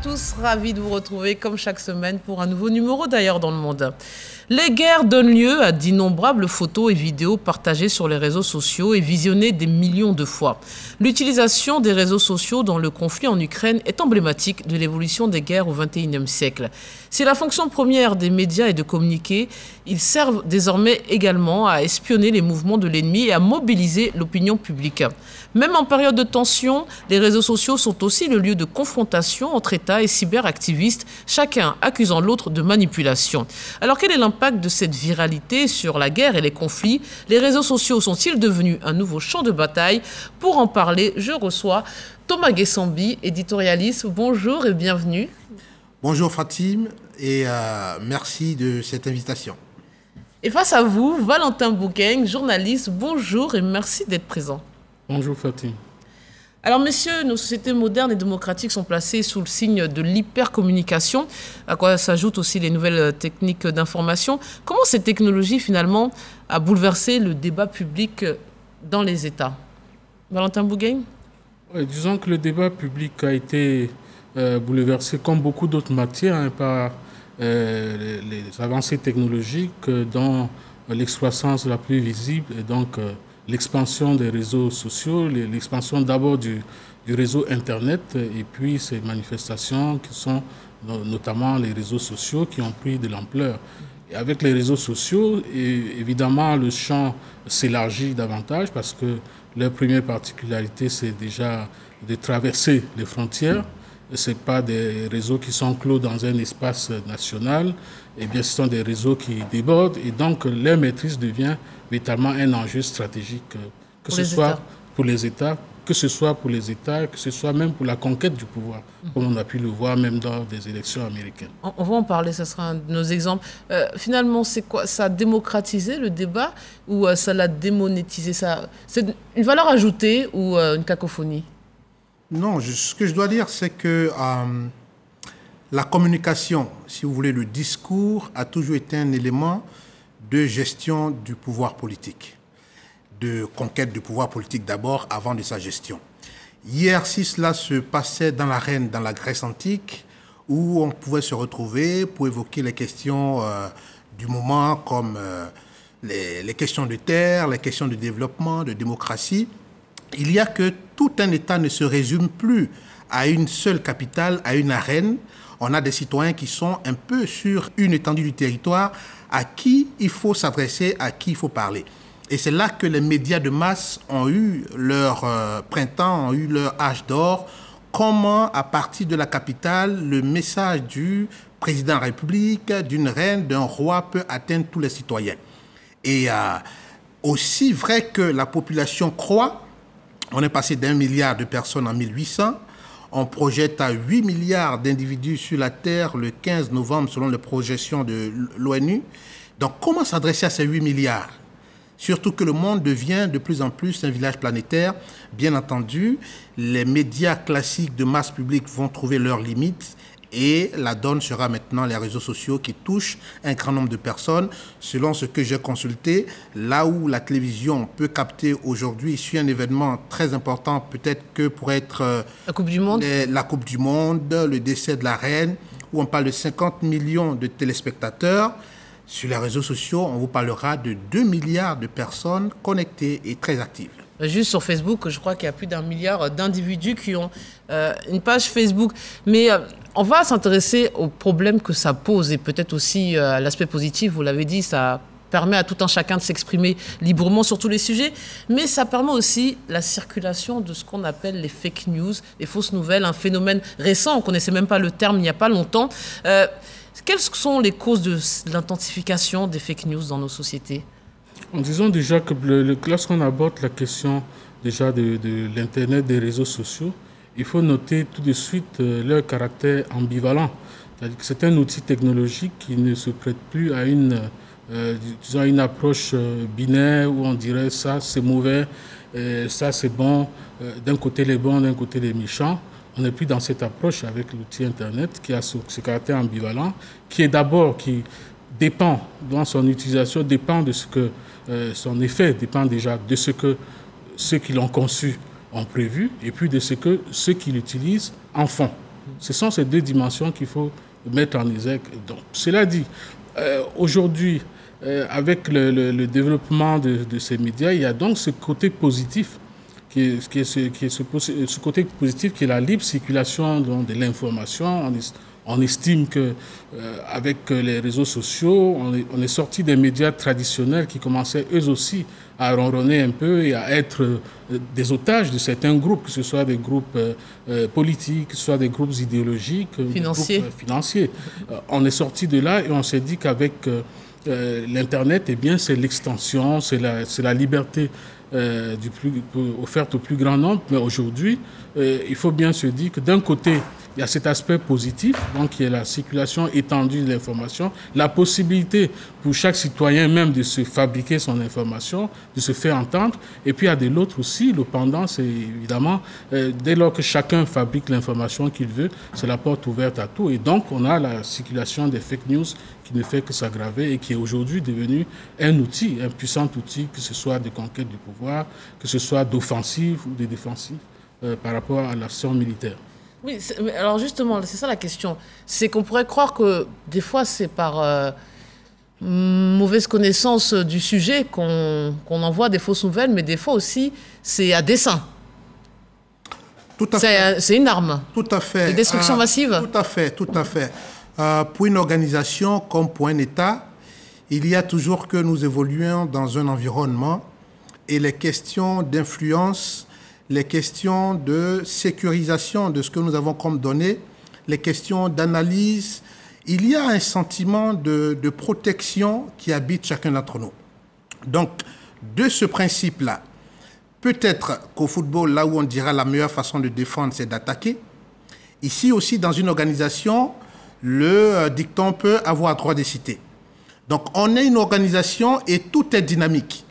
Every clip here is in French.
tous, ravis de vous retrouver comme chaque semaine pour un nouveau numéro d'Ailleurs dans le monde. Les guerres donnent lieu à d'innombrables photos et vidéos partagées sur les réseaux sociaux et visionnées des millions de fois. L'utilisation des réseaux sociaux dans le conflit en Ukraine est emblématique de l'évolution des guerres au XXIe siècle. Si la fonction première des médias est de communiquer, ils servent désormais également à espionner les mouvements de l'ennemi et à mobiliser l'opinion publique. Même en période de tension, les réseaux sociaux sont aussi le lieu de confrontation entre États et cyberactivistes, chacun accusant l'autre de manipulation. Alors quel est l'impact de cette viralité sur la guerre et les conflits? Les réseaux sociaux sont-ils devenus un nouveau champ de bataille? Pour en parler, je reçois Thomas Guessambi, éditorialiste. Bonjour et bienvenue. Bonjour Fatim et merci de cette invitation. Et face à vous, Valentin Bouquin, journaliste. Bonjour et merci d'être présent. Bonjour Fatim. Alors messieurs, nos sociétés modernes et démocratiques sont placées sous le signe de l'hypercommunication, à quoi s'ajoutent aussi les nouvelles techniques d'information. Comment cette technologie finalement a bouleversé le débat public dans les États? Valentin Bouquin? Disons que le débat public a été bouleversé comme beaucoup d'autres matières par les avancées technologiques dont l'exploitance la plus visible et donc l'expansion des réseaux sociaux, l'expansion d'abord du réseau Internet et puis ces manifestations qui sont notamment les réseaux sociaux qui ont pris de l'ampleur. Et avec les réseaux sociaux, évidemment, le champ s'élargit davantage parce que leur première particularité, c'est déjà de traverser les frontières. Ce n'est pas des réseaux qui sont clos dans un espace national, eh bien, ce sont des réseaux qui débordent et donc leur maîtrise devient véritablement un enjeu stratégique, que ce soit pour les États, que ce soit pour les États, que ce soit même pour la conquête du pouvoir, comme on a pu le voir même dans des élections américaines. On va en parler, ce sera un de nos exemples. Finalement, c'est quoi? Ça a démocratisé le débat ou ça l'a démonétisé? C'est une valeur ajoutée ou une cacophonie? Non, ce que je dois dire, c'est que la communication, si vous voulez, le discours a toujours été un élément de gestion du pouvoir politique, de conquête du pouvoir politique d'abord, avant de sa gestion. Hier, si cela se passait dans l'arène, dans la Grèce antique, où on pouvait se retrouver pour évoquer les questions du moment, comme les questions de terre, les questions de développement, de démocratie, il y a que tout un État ne se résume plus à une seule capitale, à une arène. On a des citoyens qui sont un peu sur une étendue du territoire à qui il faut s'adresser, à qui il faut parler. Et c'est là que les médias de masse ont eu leur printemps, ont eu leur âge d'or. Comment, à partir de la capitale, le message du président de la République, d'une reine, d'un roi peut atteindre tous les citoyens. Et aussi vrai que la population croît, on est passé d'1 milliard de personnes en 1800. On projette à 8 milliards d'individus sur la Terre le 15 novembre, selon les projections de l'ONU. Donc, comment s'adresser à ces 8 milliards? Surtout que le monde devient de plus en plus un village planétaire. Bien entendu, les médias classiques de masse publique vont trouver leurs limites. Et la donne sera maintenant les réseaux sociaux qui touchent un grand nombre de personnes. Selon ce que j'ai consulté, là où la télévision peut capter aujourd'hui, sur un événement très important, peut-être que pour être la Coupe du Monde, la Coupe du Monde, le décès de la reine, où on parle de 50 millions de téléspectateurs, sur les réseaux sociaux, on vous parlera de 2 milliards de personnes connectées et très actives. Juste sur Facebook, je crois qu'il y a plus d'1 milliard d'individus qui ont une page Facebook. Mais on va s'intéresser aux problèmes que ça pose et peut-être aussi à l'aspect positif. Vous l'avez dit, ça permet à tout un chacun de s'exprimer librement sur tous les sujets. Mais ça permet aussi la circulation de ce qu'on appelle les fake news, les fausses nouvelles, un phénomène récent. On ne connaissait même pas le terme il n'y a pas longtemps. Quelles sont les causes de l'intensification des fake news dans nos sociétés? Disons déjà que lorsqu'on aborde la question déjà de l'Internet, des réseaux sociaux, il faut noter tout de suite leur caractère ambivalent. C'est-à-dire que c'est un outil technologique qui ne se prête plus à disons une approche binaire où on dirait ça c'est mauvais, ça c'est bon, d'un côté les bons, d'un côté les méchants. On n'est plus dans cette approche avec l'outil Internet qui a ce caractère ambivalent, qui est d'abord, qui dépend, dans son utilisation, dépend de ce que son effet dépend déjà de ce que ceux qui l'ont conçu ont prévu et puis de ce que ceux qui l'utilisent en font. Ce sont ces deux dimensions qu'il faut mettre en exergue. Donc, cela dit, aujourd'hui, avec le développement de ces médias, il y a donc ce côté positif ce côté positif qui est la libre circulation donc, de l'information. On estime que avec les réseaux sociaux, on est sorti des médias traditionnels qui commençaient eux aussi à ronronner un peu et à être des otages de certains groupes, que ce soit des groupes politiques, que ce soit des groupes idéologiques, financiers. Des groupes financiers. On est sorti de là et on s'est dit qu'avec l'Internet, eh bien, c'est l'extension, c'est la liberté offerte au plus grand nombre. Mais aujourd'hui, il faut bien se dire que d'un côté, il y a cet aspect positif, donc qui est la circulation étendue de l'information, la possibilité pour chaque citoyen même de se fabriquer son information, de se faire entendre. Et puis il y a de l'autre aussi, le pendant, c'est évidemment, dès lors que chacun fabrique l'information qu'il veut, c'est la porte ouverte à tout. Et donc on a la circulation des fake news qui ne fait que s'aggraver et qui est aujourd'hui devenu un outil, un puissant outil, que ce soit de conquête du pouvoir, que ce soit d'offensive ou de défensive par rapport à l'action militaire. Oui, alors justement, c'est ça la question. C'est qu'on pourrait croire que des fois, c'est par mauvaise connaissance du sujet qu'on envoie des fausses nouvelles, mais des fois aussi, c'est à dessein. C'est une arme. Tout à fait. De destruction massive. Tout à fait, tout à fait. Pour une organisation comme pour un État, il y a toujours que nous évoluons dans un environnement et les questions d'influence, les questions de sécurisation de ce que nous avons comme données, les questions d'analyse, il y a un sentiment de protection qui habite chacun d'entre nous. Donc, de ce principe-là, peut-être qu'au football, là où on dira la meilleure façon de défendre, c'est d'attaquer. Ici aussi, dans une organisation, le dicton peut avoir droit de citer. Donc, on est une organisation et tout est dynamique.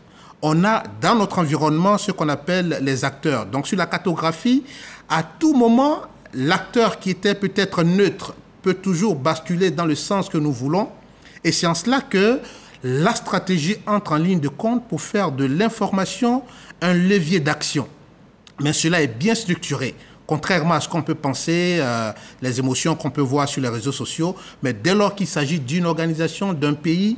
On a dans notre environnement ce qu'on appelle les acteurs. Donc sur la cartographie, à tout moment, l'acteur qui était peut-être neutre peut toujours basculer dans le sens que nous voulons. Et c'est en cela que la stratégie entre en ligne de compte pour faire de l'information un levier d'action. Mais cela est bien structuré, contrairement à ce qu'on peut penser, les émotions qu'on peut voir sur les réseaux sociaux. Mais dès lors qu'il s'agit d'une organisation, d'un pays,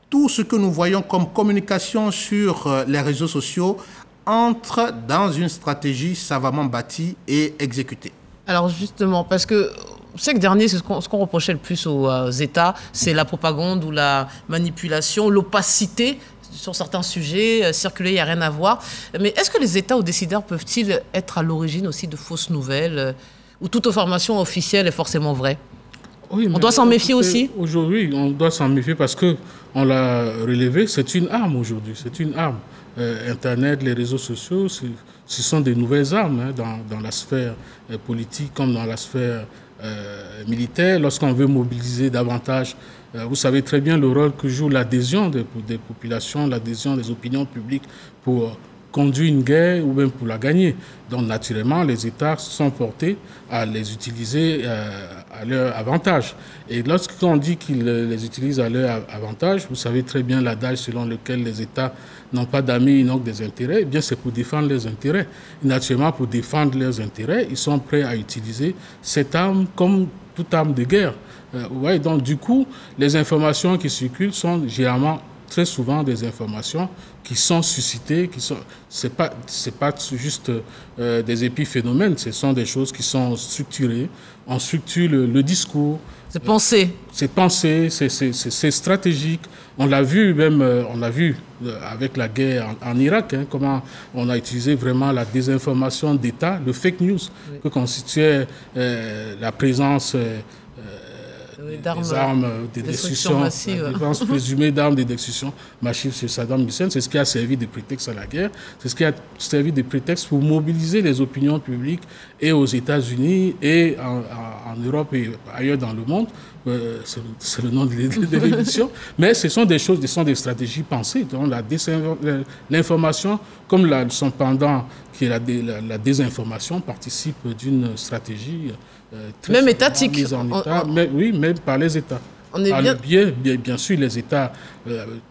tout ce que nous voyons comme communication sur les réseaux sociaux entre dans une stratégie savamment bâtie et exécutée. Alors justement, parce que chaque dernier, c'est ce qu'on reprochait le plus aux États, c'est la propagande ou la manipulation, l'opacité sur certains sujets, circuler, il n'y a rien à voir. Mais est-ce que les États ou décideurs peuvent-ils être à l'origine aussi de fausses nouvelles où toute information officielle est forcément vraie? Oui, on doit s'en méfier aussi. Aujourd'hui, on doit s'en méfier parce qu'on l'a relevé, c'est une arme aujourd'hui, c'est une arme. Internet, les réseaux sociaux, ce sont des nouvelles armes dans la sphère politique comme dans la sphère militaire. Lorsqu'on veut mobiliser davantage, vous savez très bien le rôle que joue l'adhésion des populations, l'adhésion des opinions publiques pour conduire une guerre ou même pour la gagner. Donc naturellement, les États sont portés à les utiliser à leur avantage. Et lorsqu'on dit qu'ils les utilisent à leur avantage, vous savez très bien l'adage selon lequel les États n'ont pas d'amis, ils n'ont que des intérêts, eh bien c'est pour défendre leurs intérêts. Et naturellement, pour défendre leurs intérêts, ils sont prêts à utiliser cette arme comme toute arme de guerre. Ouais, donc du coup, les informations qui circulent sont généralement très souvent des informations qui sont suscitées, c'est pas juste des épiphénomènes, ce sont des choses qui sont structurées. On structure le discours. C'est pensé. C'est pensé, c'est stratégique. On l'a vu même, avec la guerre en Irak, comment on a utilisé vraiment la désinformation d'État, le fake news, oui, que constituait la présence des armes de destruction massive. La défense présumée d'armes de destruction massive sur Saddam Hussein. C'est ce qui a servi de prétexte à la guerre. C'est ce qui a servi de prétexte pour mobiliser les opinions publiques et aux États-Unis et en Europe et ailleurs dans le monde. C'est le nom de l'émission. Mais ce sont des choses, ce sont des stratégies pensées. Donc l'information, comme son pendant, qui est la désinformation, participe d'une stratégie très même étatique. mise en état, mais, oui, même par les États. Par le biais, bien sûr, les États,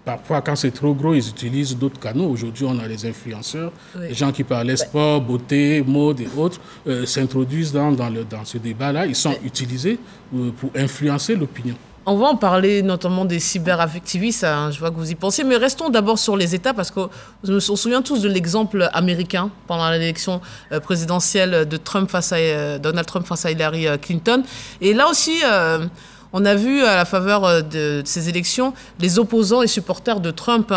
parfois quand c'est trop gros, ils utilisent d'autres canaux. Aujourd'hui, on a les influenceurs, les gens qui parlaient sport, beauté, mode et autres, s'introduisent dans ce débat-là. Ils sont utilisés pour influencer l'opinion. On va en parler notamment des cyberactivistes, hein, je vois que vous y pensez, mais restons d'abord sur les États parce qu'on se souvient tous de l'exemple américain pendant l'élection présidentielle de Donald Trump face à Hillary Clinton. Et là aussi, on a vu à la faveur de ces élections, les opposants et supporters de Trump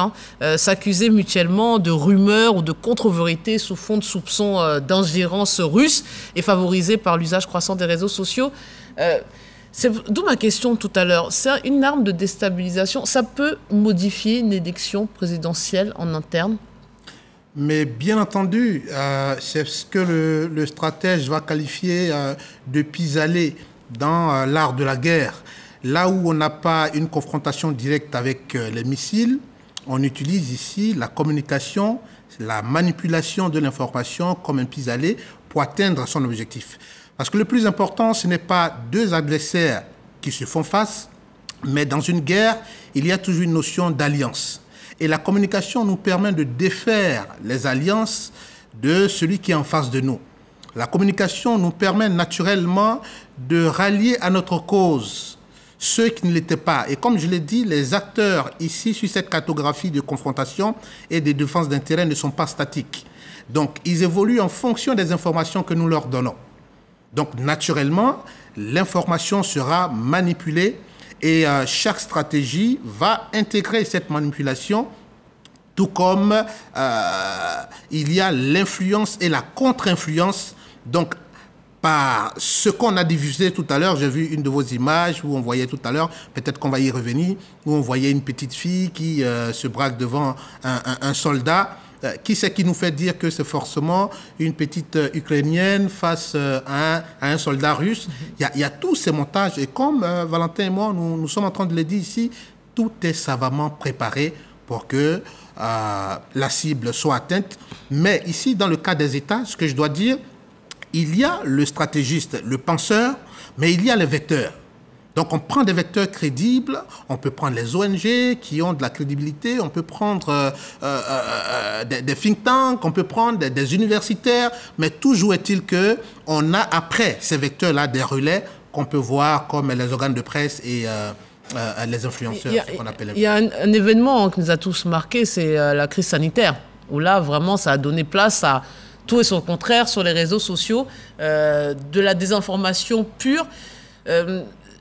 s'accuser mutuellement de rumeurs ou de contre-vérités sous fond de soupçons d'ingérence russe et favorisés par l'usage croissant des réseaux sociaux. C'est d'où ma question tout à l'heure. C'est une arme de déstabilisation. Ça peut modifier une élection présidentielle en interne? Mais bien entendu, c'est ce que le stratège va qualifier de pis-aller dans l'art de la guerre. Là où on n'a pas une confrontation directe avec les missiles, on utilise ici la communication, la manipulation de l'information comme un pis-aller pour atteindre son objectif. Parce que le plus important, ce n'est pas deux adversaires qui se font face, mais dans une guerre, il y a toujours une notion d'alliance. Et la communication nous permet de défaire les alliances de celui qui est en face de nous. La communication nous permet naturellement de rallier à notre cause ceux qui ne l'étaient pas. Et comme je l'ai dit, les acteurs ici, sur cette cartographie de confrontation et de défense d'intérêt, ne sont pas statiques. Donc, ils évoluent en fonction des informations que nous leur donnons. Donc, naturellement, l'information sera manipulée et chaque stratégie va intégrer cette manipulation, tout comme il y a l'influence et la contre-influence. Donc, par ce qu'on a diffusé tout à l'heure, j'ai vu une de vos images où on voyait tout à l'heure, peut-être qu'on va y revenir, où on voyait une petite fille qui se braque devant un soldat. Qui c'est qui nous fait dire que c'est forcément une petite Ukrainienne face à un soldat russe? Il y a tous ces montages. Et comme Valentin et moi, nous sommes en train de le dire ici, tout est savamment préparé pour que la cible soit atteinte. Mais ici, dans le cas des États, ce que je dois dire, il y a le stratégiste, le penseur, mais il y a les vecteurs. Donc, on prend des vecteurs crédibles, on peut prendre les ONG qui ont de la crédibilité, on peut prendre des think tanks, on peut prendre des universitaires, mais toujours est-il qu'on a après ces vecteurs-là des relais qu'on peut voir comme les organes de presse et les influenceurs, ce qu'on appelle. Il y a un événement qui nous a tous marqué, c'est la crise sanitaire, où là, vraiment, ça a donné place à tout et son contraire sur les réseaux sociaux, de la désinformation pure.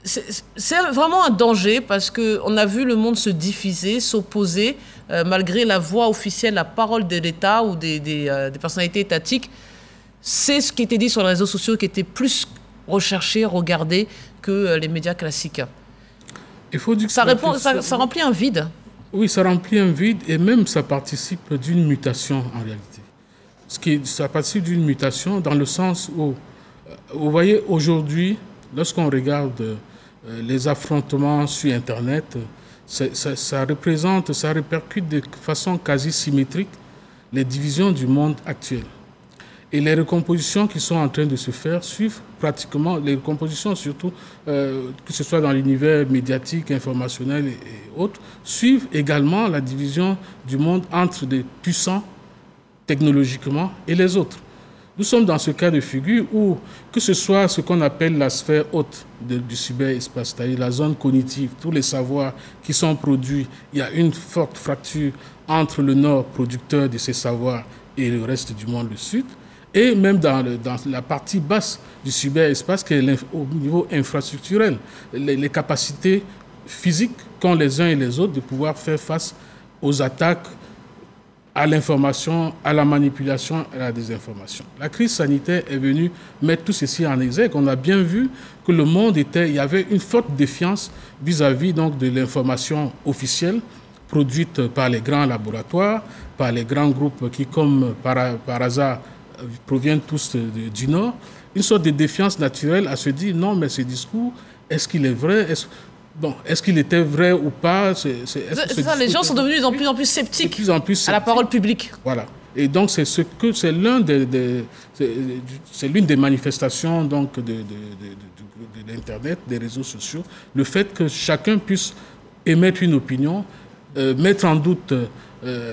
C'est vraiment un danger parce qu'on a vu le monde se diviser, s'opposer, malgré la voix officielle, la parole de l'État ou des personnalités étatiques. C'est ce qui était dit sur les réseaux sociaux qui était plus recherché, regardé que les médias classiques. Il faut dire que ça remplit un vide. Oui, ça remplit un vide et même ça participe d'une mutation en réalité. Ça participe d'une mutation dans le sens où, vous voyez, aujourd'hui, lorsqu'on regarde les affrontements sur Internet, ça répercute de façon quasi symétrique les divisions du monde actuel. Et les recompositions qui sont en train de se faire suivent pratiquement, les recompositions surtout, que ce soit dans l'univers médiatique, informationnel et autres, suivent également la division du monde entre des puissants technologiquement et les autres. Nous sommes dans ce cas de figure où, que ce soit ce qu'on appelle la sphère haute du cyberespace, c'est-à-dire la zone cognitive, tous les savoirs qui sont produits, il y a une forte fracture entre le nord producteur de ces savoirs et le reste du monde, le sud, et même dans la partie basse du cyberespace, qui est au niveau infrastructurel, les capacités physiques qu'ont les uns et les autres de pouvoir faire face aux attaques, à l'information, à la manipulation, à la désinformation. La crise sanitaire est venue mettre tout ceci en exergue. On a bien vu que le monde il y avait une forte défiance vis-à-vis donc de l'information officielle produite par les grands laboratoires, par les grands groupes qui, comme par hasard, proviennent tous du Nord. Une sorte de défiance naturelle à se dire non, mais ce discours, est-ce qu'il est vrai? Est-ce qu'il était vrai ou pas? C'est ça, les gens sont devenus de plus en plus sceptiques à la parole publique. Voilà. Et donc, c'est l'une des manifestations donc, de l'Internet, des réseaux sociaux, le fait que chacun puisse émettre une opinion, mettre en doute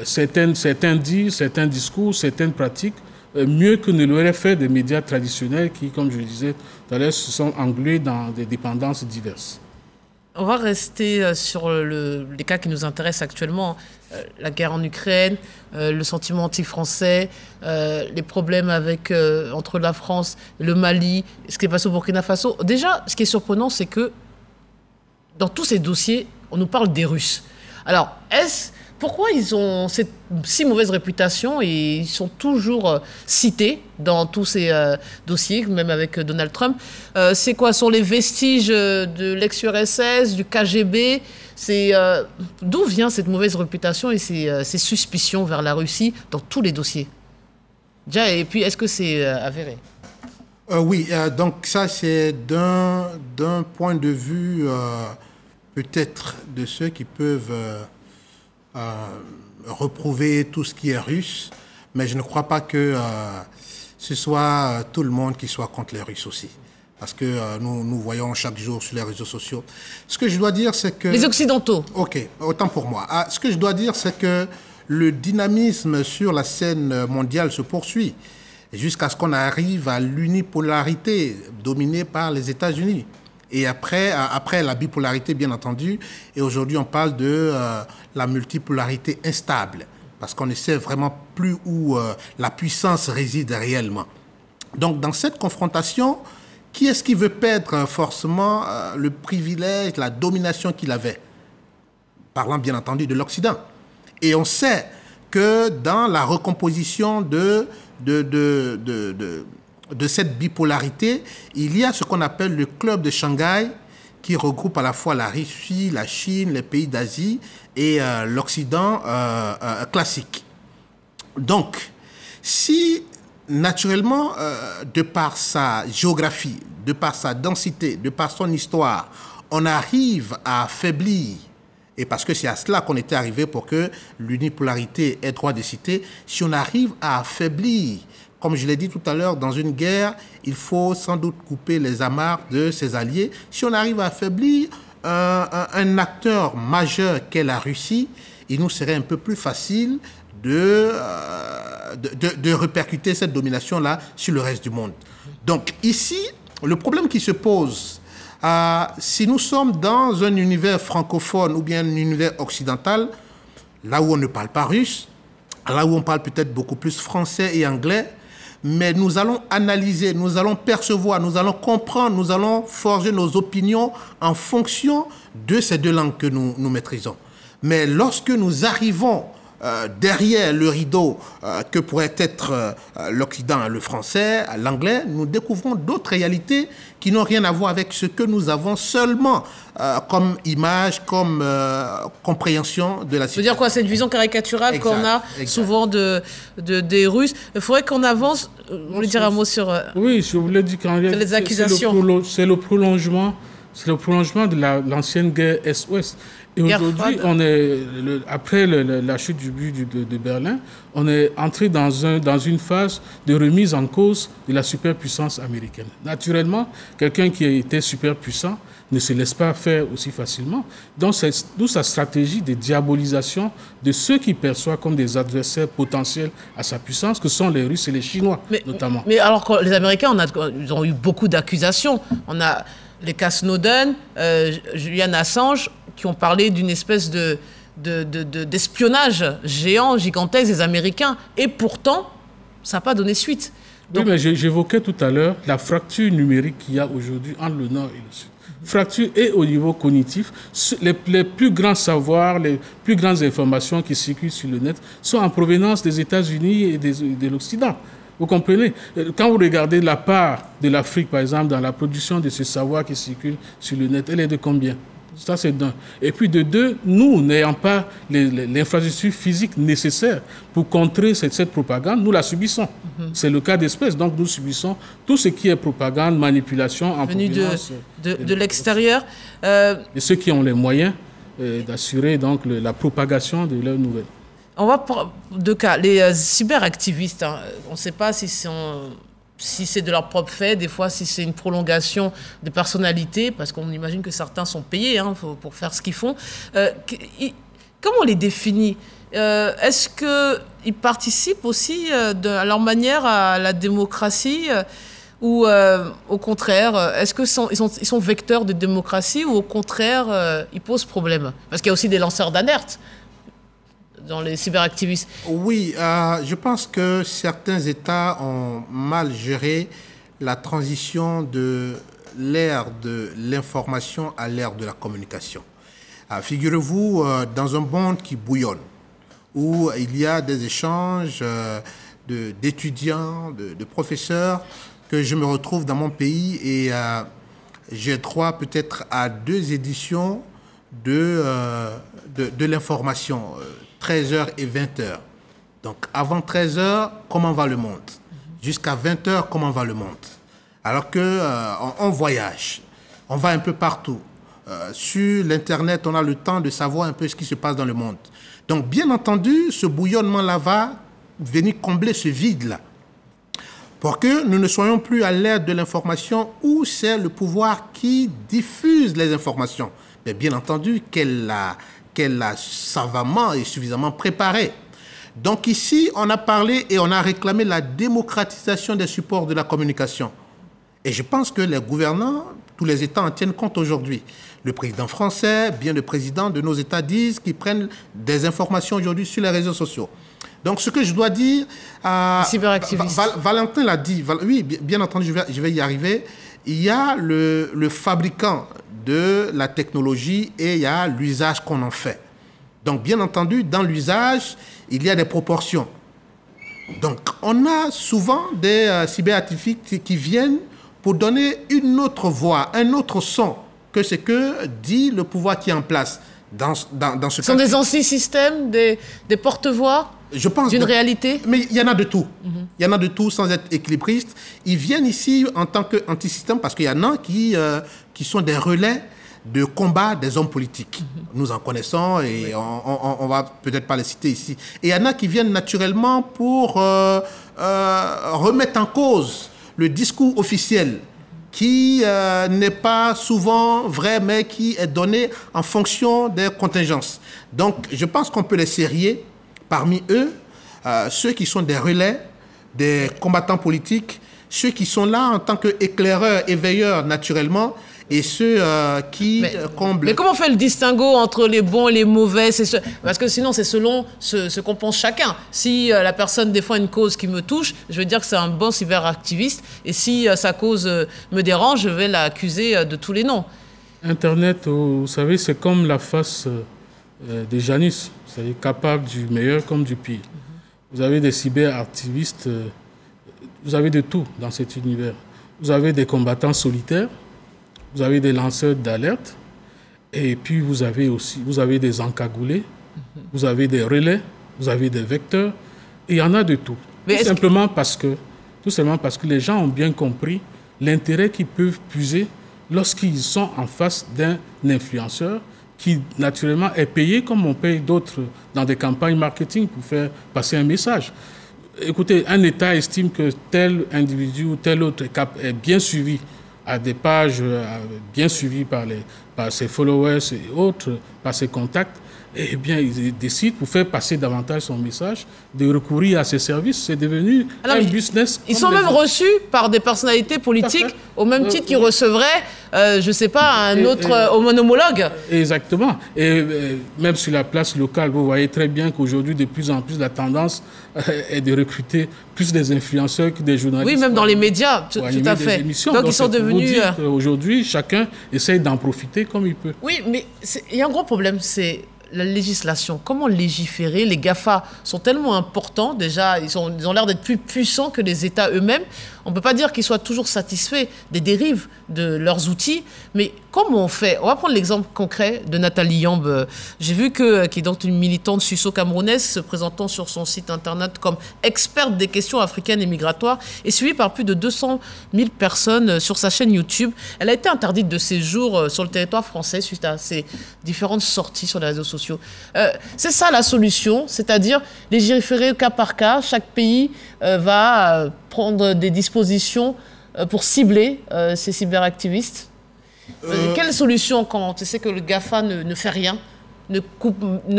certains dits, certains discours, certaines pratiques, mieux que ne l'auraient fait des médias traditionnels qui, comme je le disais tout à l'heure, se sont englués dans des dépendances diverses. On va rester sur les cas qui nous intéressent actuellement, la guerre en Ukraine, le sentiment anti-français, les problèmes entre la France, le Mali, ce qui est passé au Burkina Faso. Déjà, ce qui est surprenant, c'est que dans tous ces dossiers, on nous parle des Russes. Alors, pourquoi ils ont cette si mauvaise réputation et ils sont toujours cités dans tous ces dossiers, même avec Donald Trump? C'est quoi? Sont les vestiges de l'ex-URSS, du KGB? D'où vient cette mauvaise réputation et ces suspicions vers la Russie dans tous les dossiers? Déjà, et puis, est-ce que c'est avéré? Oui, donc ça, c'est d'un point de vue peut-être de ceux qui peuvent reprouver tout ce qui est russe, mais je ne crois pas que ce soit tout le monde qui soit contre les Russes aussi. Parce que nous voyons chaque jour sur les réseaux sociaux. Ce que je dois dire, c'est que... Les Occidentaux. OK, autant pour moi. Ce que je dois dire, c'est que le dynamisme sur la scène mondiale se poursuit jusqu'à ce qu'on arrive à l'unipolarité dominée par les États-Unis. Et après la bipolarité, bien entendu, et aujourd'hui on parle de la multipolarité instable, parce qu'on ne sait vraiment plus où la puissance réside réellement. Donc dans cette confrontation, qui est-ce qui veut perdre forcément le privilège, la domination qu'il avait? Parlant bien entendu de l'Occident. Et on sait que dans la recomposition de cette bipolarité, il y a ce qu'on appelle le club de Shanghai, qui regroupe à la fois la Russie, la Chine, les pays d'Asie et l'Occident classique. Donc, si naturellement, de par sa géographie, de par sa densité, de par son histoire, on arrive à affaiblir, et parce que c'est à cela qu'on était arrivé pour que l'unipolarité ait droit de citer, si on arrive à affaiblir, comme je l'ai dit tout à l'heure, dans une guerre, il faut sans doute couper les amarres de ses alliés. Si on arrive à affaiblir un acteur majeur qu'est la Russie, il nous serait un peu plus facile de répercuter cette domination-là sur le reste du monde. Donc ici, le problème qui se pose, si nous sommes dans un univers francophone ou bien un univers occidental, là où on ne parle pas russe, là où on parle peut-être beaucoup plus français et anglais, mais nous allons analyser, nous allons percevoir, nous allons comprendre, nous allons forger nos opinions en fonction de ces deux langues que nous maîtrisons. Mais lorsque nous arrivons derrière le rideau que pourrait être l'Occident, le français, l'anglais, nous découvrons d'autres réalités qui n'ont rien à voir avec ce que nous avons seulement comme image, comme compréhension de la situation. Je veux dire quoi, cette vision caricaturale qu'on a souvent des Russes. Il faudrait qu'on avance. Vous voulez dire un mot sur... Oui, je voulais dire qu'en réalité, les accusations. C'est le prolongement de l'ancienne guerre Est-Ouest. Et aujourd'hui, après la chute du mur de Berlin, on est entré dans une phase de remise en cause de la superpuissance américaine. Naturellement, quelqu'un qui était superpuissant ne se laisse pas faire aussi facilement. Donc, c'est d'où sa stratégie de diabolisation de ceux qui perçoivent comme des adversaires potentiels à sa puissance, que sont les Russes et les Chinois, notamment. Mais alors que les Américains, ils ont eu beaucoup d'accusations. On a les cas Snowden, Julian Assange, qui ont parlé d'une espèce d'espionnage géant, gigantesque des Américains. Et pourtant, ça n'a pas donné suite. Donc... Oui, mais j'évoquais tout à l'heure la fracture numérique qu'il y a aujourd'hui entre le Nord et le Sud. Fracture et au niveau cognitif. Les plus grands savoirs, les plus grandes informations qui circulent sur le net sont en provenance des États-Unis et de l'Occident. Vous comprenez? Quand vous regardez la part de l'Afrique, par exemple, dans la production de ce savoir qui circule sur le net, elle est de combien? Ça, c'est d'un. Et puis de deux, nous, n'ayant pas l'infrastructure physique nécessaire pour contrer cette propagande, nous la subissons. C'est le cas d'espèce. Donc, nous subissons tout ce qui est propagande, manipulation en provenance de l'extérieur. Et ceux qui ont les moyens d'assurer donc la propagation de leurs nouvelles. On va prendre deux cas. Les cyberactivistes, hein, on ne sait pas si c'est de leur propre fait, des fois si c'est une prolongation de personnalité, parce qu'on imagine que certains sont payés pour faire ce qu'ils font. Comment on les définit? Est-ce qu'ils participent aussi à leur manière à la démocratie ou au contraire, est-ce qu'ils sont vecteurs de démocratie ou au contraire, ils posent problème? Parce qu'il y a aussi des lanceurs d'alerte dans les cyberactivistes. Oui, je pense que certains États ont mal géré la transition de l'ère de l'information à l'ère de la communication. Figurez-vous, dans un monde qui bouillonne, où il y a des échanges d'étudiants, de professeurs, que je me retrouve dans mon pays et j'ai droit peut-être à 2 éditions de l'information, 13h et 20h. Donc avant 13h, comment va le monde? Jusqu'à 20h, comment va le monde? Alors qu'on voyage, on va un peu partout. Sur l'Internet, on a le temps de savoir un peu ce qui se passe dans le monde. Donc bien entendu, ce bouillonnement-là va venir combler ce vide-là. Pour que nous ne soyons plus à l'ère de l'information où c'est le pouvoir qui diffuse les informations. Mais bien entendu, qu'elle l'a savamment et suffisamment préparé. Donc ici, on a parlé et on a réclamé la démocratisation des supports de la communication. Et je pense que les gouvernants, tous les États en tiennent compte aujourd'hui. Le président français, bien le président de nos États disent qu'ils prennent des informations aujourd'hui sur les réseaux sociaux. Donc, ce que je dois dire... Valentin l'a dit. Oui, bien entendu, je vais y arriver. Il y a le fabricant de la technologie et il y a l'usage qu'on en fait. Donc, bien entendu, dans l'usage, il y a des proportions. Donc, on a souvent des cyberactivistes qui viennent pour donner une autre voix, un autre son que ce que dit le pouvoir qui est en place. Dans ce Ce sont des anciens systèmes, des porte-voix d'une réalité? Mais il y en a de tout. Il y en a de tout sans être équilibriste. Ils viennent ici en tant qu'anti-système parce qu'il y en a qui sont des relais de combat des hommes politiques. Nous en connaissons et on va peut-être pas les citer ici. Et il y en a qui viennent naturellement pour remettre en cause le discours officiel qui n'est pas souvent vrai, mais qui est donné en fonction des contingences. Donc, je pense qu'on peut les sérier parmi eux, ceux qui sont des relais, des combattants politiques, ceux qui sont là en tant qu'éclaireurs, éveilleurs naturellement, et ceux qui comblent... Mais comment on fait le distinguo entre les bons et les mauvais? Parce que sinon, c'est selon ce qu'on pense chacun. Si la personne défend une cause qui me touche, je vais dire que c'est un bon cyberactiviste. Et si sa cause me dérange, je vais l'accuser de tous les noms. Internet, vous savez, c'est comme la face des Janus. C'est-à-dire capable du meilleur comme du pire. Vous avez des cyberactivistes, vous avez de tout dans cet univers. Vous avez des combattants solitaires, vous avez des lanceurs d'alerte, et puis vous avez des encagoulés, vous avez des relais, vous avez des vecteurs, et il y en a de tout. Tout simplement parce que les gens ont bien compris l'intérêt qu'ils peuvent puiser lorsqu'ils sont en face d'un influenceur qui, naturellement, est payé comme on paye d'autres dans des campagnes marketing pour faire passer un message. Écoutez, un État estime que tel individu ou tel autre est bien suivi à des pages bien suivies par ses followers et autres, par ses contacts, eh bien, ils décident, pour faire passer davantage son message, de recourir à ces services. C'est devenu un business. Ils sont même reçus par des personnalités politiques au même titre qu'ils recevraient, je ne sais pas, un autre homologue. Exactement. Et même sur la place locale, vous voyez très bien qu'aujourd'hui, de plus en plus, la tendance est de recruter plus des influenceurs que des journalistes. Oui, même dans les médias, tout à fait. Donc, ils sont devenus... Aujourd'hui, chacun essaye d'en profiter comme il peut. Oui, mais il y a un gros problème, c'est la législation. Comment légiférer? Les GAFA sont tellement importants, déjà, ils ont l'air d'être plus puissants que les États eux-mêmes. On ne peut pas dire qu'ils soient toujours satisfaits des dérives de leurs outils, mais comment on fait? On va prendre l'exemple concret de Nathalie Yamb. J'ai vu qui est donc une militante suisseau-camerounaise se présentant sur son site internet comme experte des questions africaines et migratoires et suivie par plus de 200 000 personnes sur sa chaîne YouTube. Elle a été interdite de séjour sur le territoire français suite à ses différentes sorties sur les réseaux sociaux. C'est ça la solution, c'est-à-dire légiférer au cas par cas. Chaque pays va prendre des dispositions pour cibler ces cyberactivistes. Quelle solution quand tu sais que le GAFA ne fait rien, ne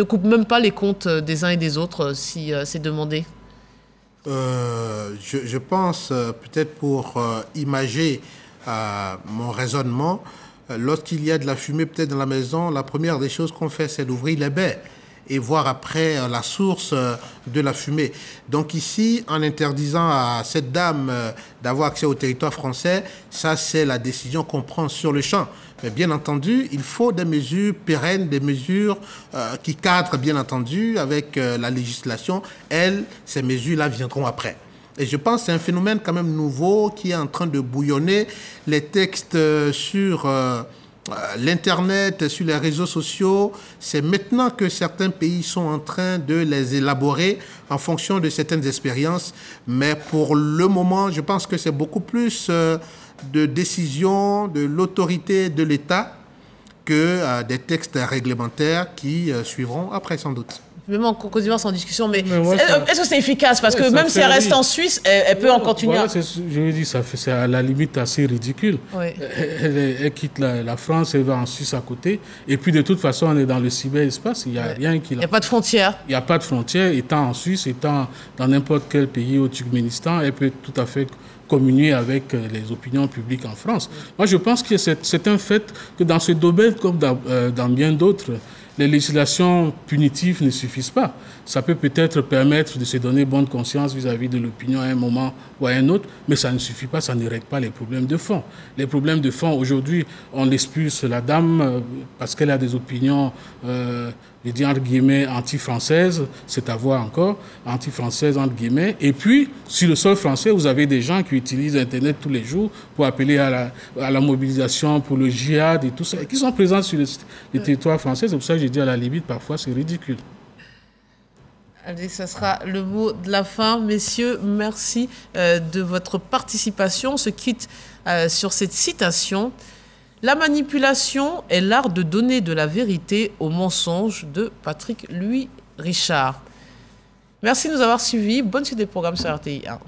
coupe même pas les comptes des uns et des autres si c'est demandé? Je pense, peut-être pour imager mon raisonnement, lorsqu'il y a de la fumée peut-être dans la maison, la première des choses qu'on fait, c'est d'ouvrir les baies et voir après la source de la fumée. Donc ici, en interdisant à cette dame d'avoir accès au territoire français, ça c'est la décision qu'on prend sur le champ. Mais bien entendu, il faut des mesures pérennes, des mesures qui cadrent bien entendu avec la législation. Ces mesures-là viendront après. Et je pense que c'est un phénomène quand même nouveau qui est en train de bouillonner. Les textes sur l'Internet, sur les réseaux sociaux, c'est maintenant que certains pays sont en train de les élaborer en fonction de certaines expériences. Mais pour le moment, je pense que c'est beaucoup plus de décisions de l'autorité de l'État que des textes réglementaires qui suivront après sans doute. Même en Côte d'Ivoire, c'est en discussion, mais est-ce que c'est efficace? Parce que même si elle reste en Suisse, elle peut en continuer. Voilà, je veux dire, c'est à la limite assez ridicule. Oui. Elle quitte la France, elle va en Suisse à côté. Et puis, de toute façon, on est dans le cyberespace. Il n'y a rien qui... Il n'y a pas de frontières. Il n'y a pas de frontières. Étant en Suisse, étant dans n'importe quel pays au Turkménistan, elle peut tout à fait communier avec les opinions publiques en France. Moi, je pense que c'est un fait que dans ce domaine, comme dans bien d'autres, les législations punitives ne suffisent pas. Ça peut peut-être permettre de se donner bonne conscience vis-à-vis de l'opinion à un moment ou à un autre, mais ça ne suffit pas, ça ne règle pas les problèmes de fond. Les problèmes de fond, aujourd'hui, on expulse la dame parce qu'elle a des opinions, je dis entre guillemets, anti-françaises, c'est à voir encore, anti-françaises entre guillemets. Et puis, sur le sol français, vous avez des gens qui utilisent Internet tous les jours pour appeler à la mobilisation pour le djihad et tout ça, et qui sont présents sur le territoire français. C'est pour ça que je dis à la limite, parfois, c'est ridicule. Allez, ça sera le mot de la fin. Messieurs, merci de votre participation. On se quitte sur cette citation. La manipulation est l'art de donner de la vérité au mensonge de Patrick Louis Richard. Merci de nous avoir suivis. Bonne suite des programmes sur RTI 1.